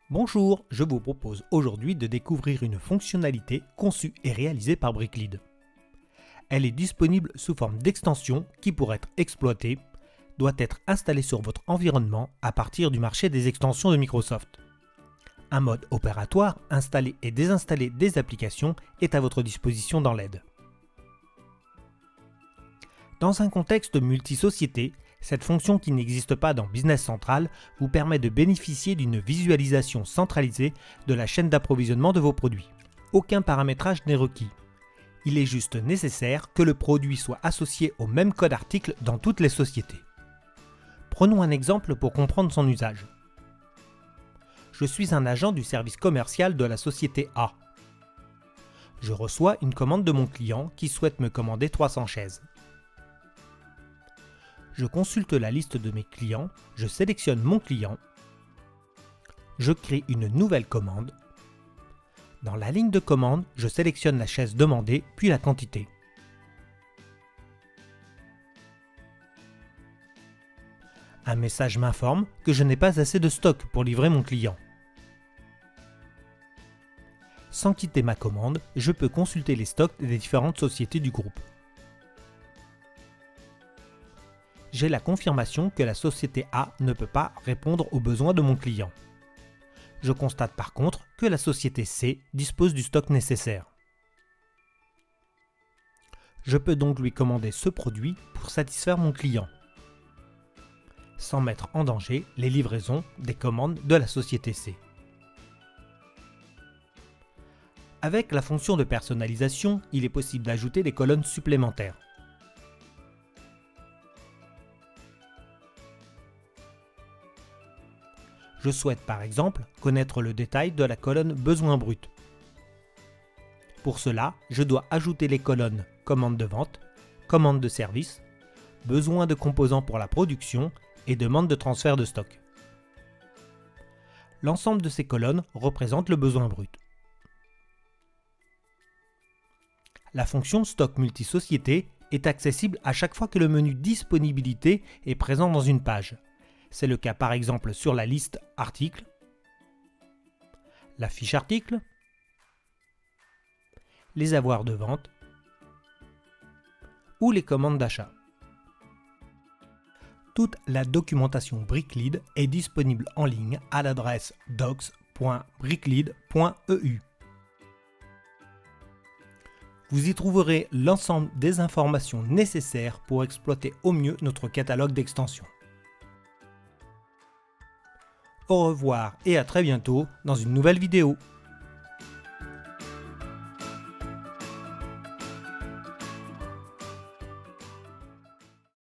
Bonjour, je vous propose aujourd'hui de découvrir une fonctionnalité conçue et réalisée par Bricklead. Elle est disponible sous forme d'extension qui, pour être exploitée, doit être installée sur votre environnement à partir du marché des extensions de Microsoft. Un mode opératoire, installer et désinstaller des applications est à votre disposition dans l'aide. Dans un contexte multi-société, cette fonction qui n'existe pas dans Business Central vous permet de bénéficier d'une visualisation centralisée de la chaîne d'approvisionnement de vos produits. Aucun paramétrage n'est requis. Il est juste nécessaire que le produit soit associé au même code article dans toutes les sociétés. Prenons un exemple pour comprendre son usage. Je suis un agent du service commercial de la société A. Je reçois une commande de mon client qui souhaite me commander 300 chaises. Je consulte la liste de mes clients, je sélectionne mon client, je crée une nouvelle commande. Dans la ligne de commande, je sélectionne la chaise demandée puis la quantité. Un message m'informe que je n'ai pas assez de stock pour livrer mon client. Sans quitter ma commande, je peux consulter les stocks des différentes sociétés du groupe. J'ai la confirmation que la société A ne peut pas répondre aux besoins de mon client. Je constate par contre que la société C dispose du stock nécessaire. Je peux donc lui commander ce produit pour satisfaire mon client, sans mettre en danger les livraisons des commandes de la société C. Avec la fonction de personnalisation, il est possible d'ajouter des colonnes supplémentaires. Je souhaite par exemple connaître le détail de la colonne besoin brut. Pour cela, je dois ajouter les colonnes commande de vente, commande de service, besoin de composants pour la production et demande de transfert de stock. L'ensemble de ces colonnes représente le besoin brut. La fonction stock multisociété est accessible à chaque fois que le menu disponibilité est présent dans une page. C'est le cas par exemple sur la liste article, la fiche article, les avoirs de vente ou les commandes d'achat. Toute la documentation Bricklead est disponible en ligne à l'adresse docs.bricklead.eu. Vous y trouverez l'ensemble des informations nécessaires pour exploiter au mieux notre catalogue d'extensions. Au revoir et à très bientôt dans une nouvelle vidéo.